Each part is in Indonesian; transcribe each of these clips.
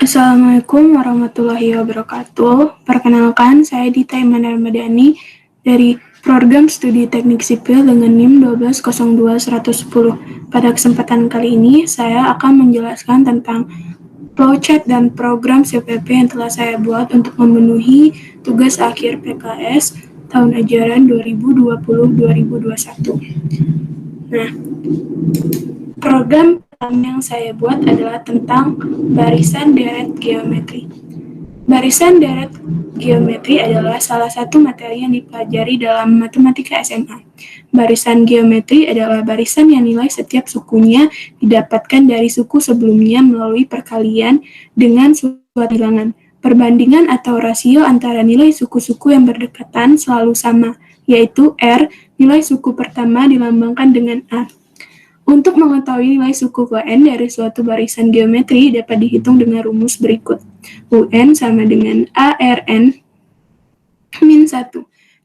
Assalamualaikum warahmatullahi wabarakatuh. Perkenalkan, saya Dita Iman Ramadhani dari Program Studi Teknik Sipil dengan NIM 1202110. Pada kesempatan kali ini, saya akan menjelaskan tentang flowchart dan program CPP yang telah saya buat untuk memenuhi tugas akhir PKS tahun ajaran 2020-2021. Nah, program yang saya buat adalah tentang barisan deret geometri. Barisan deret geometri adalah salah satu materi yang dipelajari dalam matematika SMA. Barisan geometri adalah barisan yang nilai setiap sukunya didapatkan dari suku sebelumnya melalui perkalian dengan suatu bilangan. Perbandingan atau rasio antara nilai suku-suku yang berdekatan selalu sama, yaitu R, nilai suku pertama dilambangkan dengan A. Untuk mengetahui nilai suku UN dari suatu barisan geometri dapat dihitung dengan rumus berikut. UN sama dengan ARN min 1.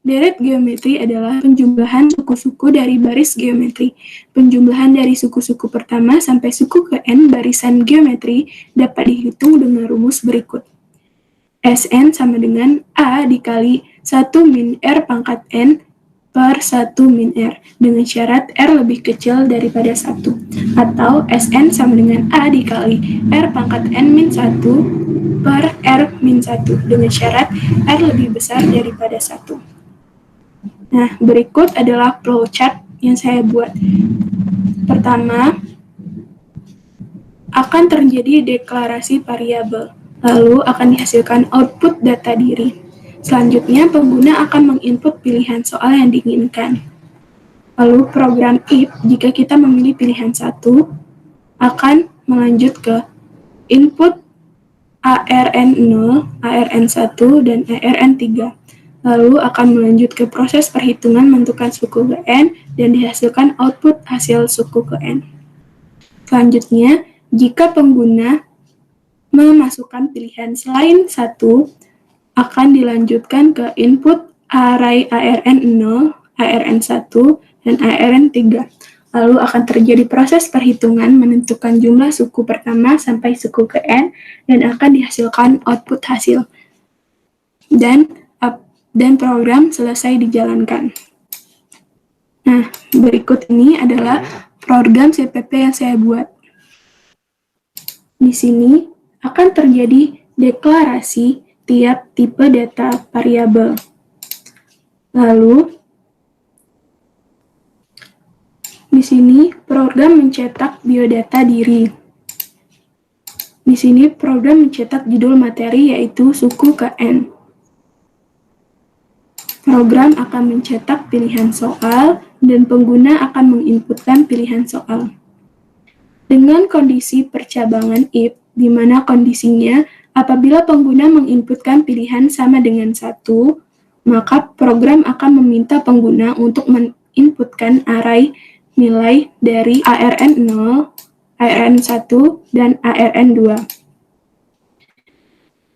Deret geometri adalah penjumlahan suku-suku dari baris geometri. Penjumlahan dari suku-suku pertama sampai suku ke N barisan geometri dapat dihitung dengan rumus berikut. Sn sama dengan A dikali 1 min R pangkat N per 1 min R, dengan syarat R lebih kecil daripada 1, atau Sn sama dengan A dikali R pangkat N min 1 per R min 1, dengan syarat R lebih besar daripada 1. Nah, berikut adalah flowchart yang saya buat. Pertama, akan terjadi deklarasi variabel, lalu akan dihasilkan output data diri. Selanjutnya, pengguna akan menginput pilihan soal yang diinginkan. Lalu program if, jika kita memilih pilihan 1, akan melanjut ke input ARN0, ARN1, dan ARN3. Lalu akan melanjut ke proses perhitungan menentukan suku ke N dan dihasilkan output hasil suku ke N. Selanjutnya, jika pengguna memasukkan pilihan selain 1, akan dilanjutkan ke input array ARN0, ARN1, dan ARN3. Lalu akan terjadi proses perhitungan menentukan jumlah suku pertama sampai suku ke N dan akan dihasilkan output hasil. Dan program selesai dijalankan. Nah, berikut ini adalah program CPP yang saya buat. Di sini akan terjadi deklarasi tiap tipe data variabel. Lalu, di sini program mencetak biodata diri. Di sini program mencetak judul materi yaitu suku ke N. Program akan mencetak pilihan soal dan pengguna akan menginputkan pilihan soal. Dengan kondisi percabangan if, di mana kondisinya apabila pengguna menginputkan pilihan sama dengan 1, maka program akan meminta pengguna untuk menginputkan array nilai dari ARN0, ARN1, dan ARN2.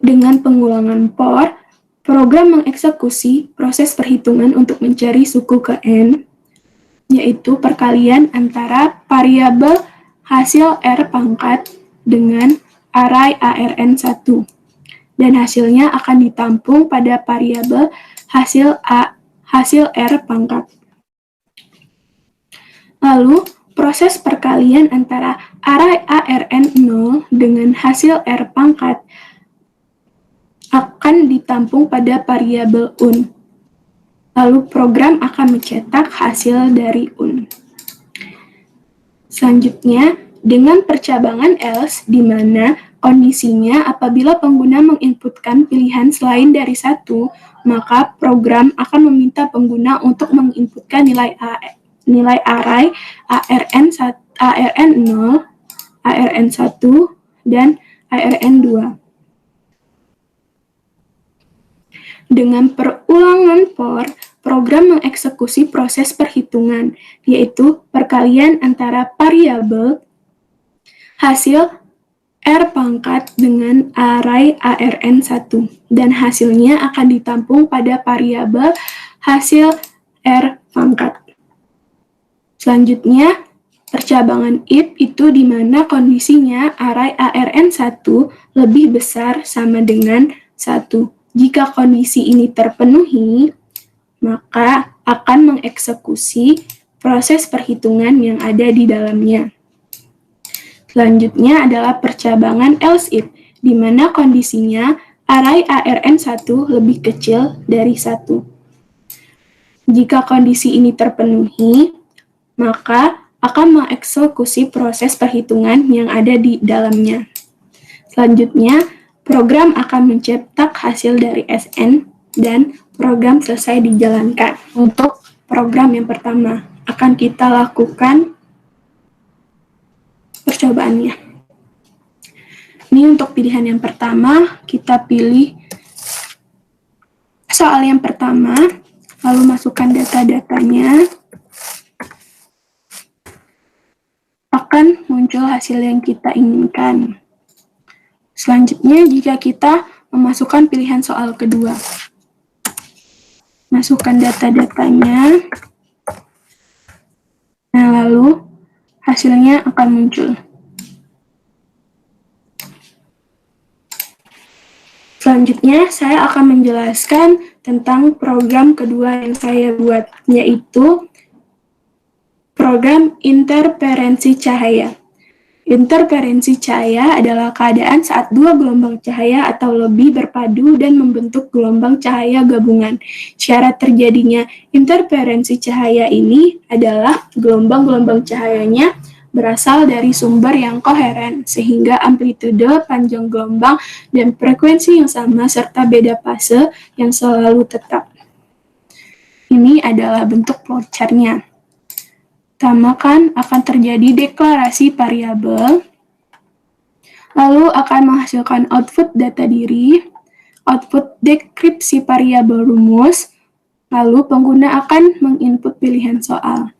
Dengan pengulangan for, program mengeksekusi proses perhitungan untuk mencari suku ke N, yaitu perkalian antara variabel hasil R pangkat dengan array ARN1, dan hasilnya akan ditampung pada variabel hasil R pangkat. Lalu, proses perkalian antara array ARN0 dengan hasil R pangkat akan ditampung pada variabel un. Lalu, program akan mencetak hasil dari un. Selanjutnya, dengan percabangan else, di mana kondisinya apabila pengguna menginputkan pilihan selain dari 1, maka program akan meminta pengguna untuk menginputkan nilai array ARN0, ARN1, dan ARN2. Dengan perulangan for, program mengeksekusi proses perhitungan, yaitu perkalian antara variabel hasil R pangkat dengan array ARN1, dan hasilnya akan ditampung pada variabel hasil R pangkat. Selanjutnya, Percabangan if itu di mana kondisinya array ARN1 lebih besar sama dengan 1. Jika kondisi ini terpenuhi, maka akan mengeksekusi proses perhitungan yang ada di dalamnya. Selanjutnya adalah percabangan else if, di mana kondisinya array ARN1 lebih kecil dari 1. Jika kondisi ini terpenuhi, maka akan mengeksekusi proses perhitungan yang ada di dalamnya. Selanjutnya, program akan mencetak hasil dari SN dan program selesai dijalankan. Untuk program yang pertama, akan kita lakukan percobaannya. Ini untuk pilihan yang pertama, kita pilih soal yang pertama, lalu masukkan data-datanya. Akan muncul hasil yang kita inginkan. Selanjutnya, jika kita memasukkan pilihan soal kedua, masukkan data-datanya, nah lalu hasilnya akan muncul. Selanjutnya, saya akan menjelaskan tentang program kedua yang saya buat, yaitu program interferensi cahaya. Interferensi cahaya adalah keadaan saat dua gelombang cahaya atau lebih berpadu dan membentuk gelombang cahaya gabungan. Syarat terjadinya interferensi cahaya ini adalah gelombang-gelombang cahayanya berasal dari sumber yang koheren, sehingga amplitude, panjang gelombang, dan frekuensi yang sama serta beda fase yang selalu tetap. Ini adalah bentuk flowchart-nya. Pertama akan terjadi deklarasi variabel, lalu akan menghasilkan output data diri, output deskripsi variabel rumus, lalu pengguna akan menginput pilihan soal.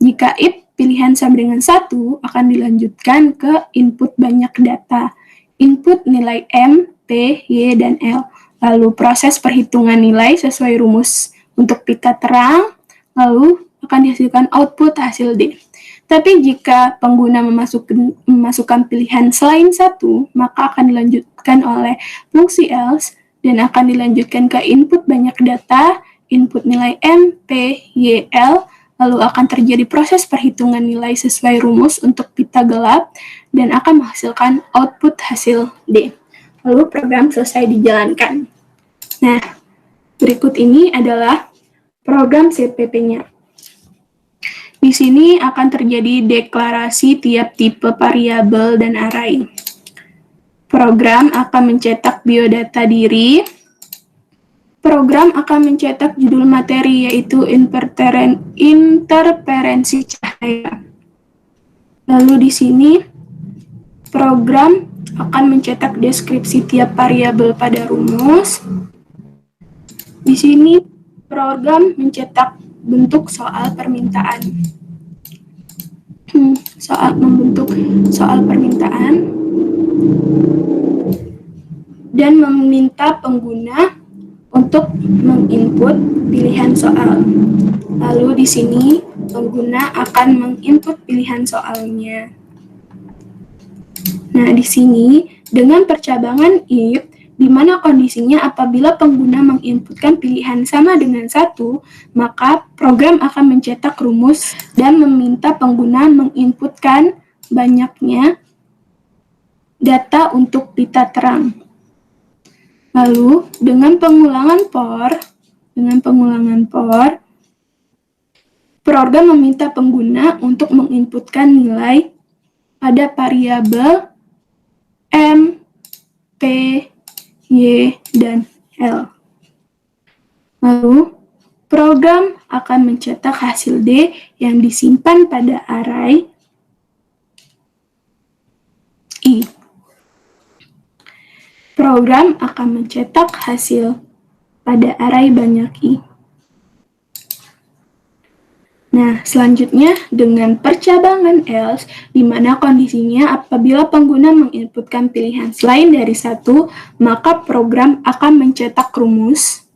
Jika if pilihan sama dengan 1, akan dilanjutkan ke input banyak data, input nilai M, P, Y, dan L, lalu proses perhitungan nilai sesuai rumus untuk pita terang, lalu akan dihasilkan output hasil D. Tapi jika pengguna memasukkan pilihan selain 1, maka akan dilanjutkan oleh fungsi else dan akan dilanjutkan ke input banyak data, input nilai M, P, Y, L, lalu akan terjadi proses perhitungan nilai sesuai rumus untuk pita gelap dan akan menghasilkan output hasil D. Lalu program selesai dijalankan. Nah, berikut ini adalah program CPP-nya. Di sini akan terjadi deklarasi tiap tipe variabel dan array. Program akan mencetak biodata diri. Program akan mencetak judul materi, yaitu interferensi cahaya. Lalu di sini, program akan mencetak deskripsi tiap variabel pada rumus. Di sini, program mencetak bentuk soal permintaan. Membentuk soal permintaan dan meminta pengguna untuk menginput pilihan soal. Lalu di sini pengguna akan menginput pilihan soalnya. Nah, di sini dengan percabangan if, di mana kondisinya apabila pengguna menginputkan pilihan sama dengan 1, maka program akan mencetak rumus dan meminta pengguna menginputkan banyaknya data untuk pita terang. Lalu, dengan pengulangan for, program meminta pengguna untuk menginputkan nilai pada variabel M, P, Y, dan L. Lalu, program akan mencetak hasil D yang disimpan pada array I. Program akan mencetak hasil pada array banyak I. Nah, selanjutnya dengan percabangan else, di mana kondisinya apabila pengguna menginputkan pilihan selain dari 1, maka program akan mencetak rumus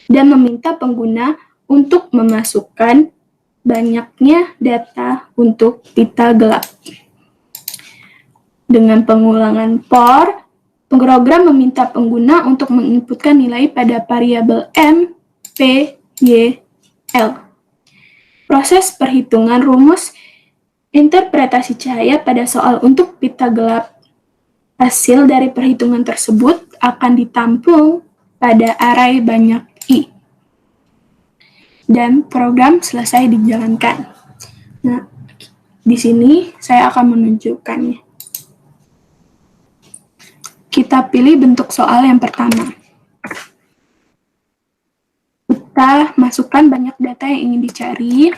dan meminta pengguna untuk memasukkan banyaknya data untuk pita gelap. Dengan pengulangan for, program meminta pengguna untuk menginputkan nilai pada variabel M, P, Y, L. Proses perhitungan rumus interpretasi cahaya pada soal untuk pita gelap. Hasil dari perhitungan tersebut akan ditampung pada array banyak I. Dan program selesai dijalankan. Nah, di sini saya akan menunjukkannya. Kita pilih bentuk soal yang pertama. Kita masukkan banyak data yang ingin dicari,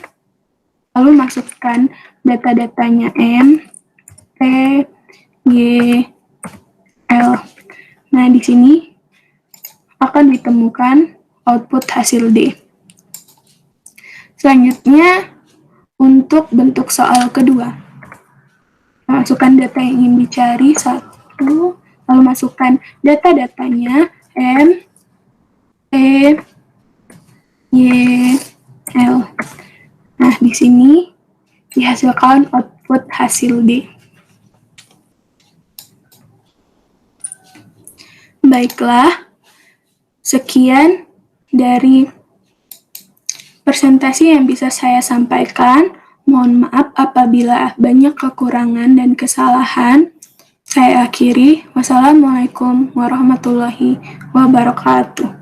lalu masukkan data-datanya M, P, Y, L. Nah, di sini akan ditemukan output hasil D. Selanjutnya, untuk bentuk soal kedua, masukkan data yang ingin dicari, 1, lalu masukkan data-datanya M, P, Y, L. Nah, di sini dihasilkan output hasil D. Baiklah, sekian dari presentasi yang bisa saya sampaikan. Mohon maaf apabila banyak kekurangan dan kesalahan. Saya akhiri. Wassalamualaikum warahmatullahi wabarakatuh.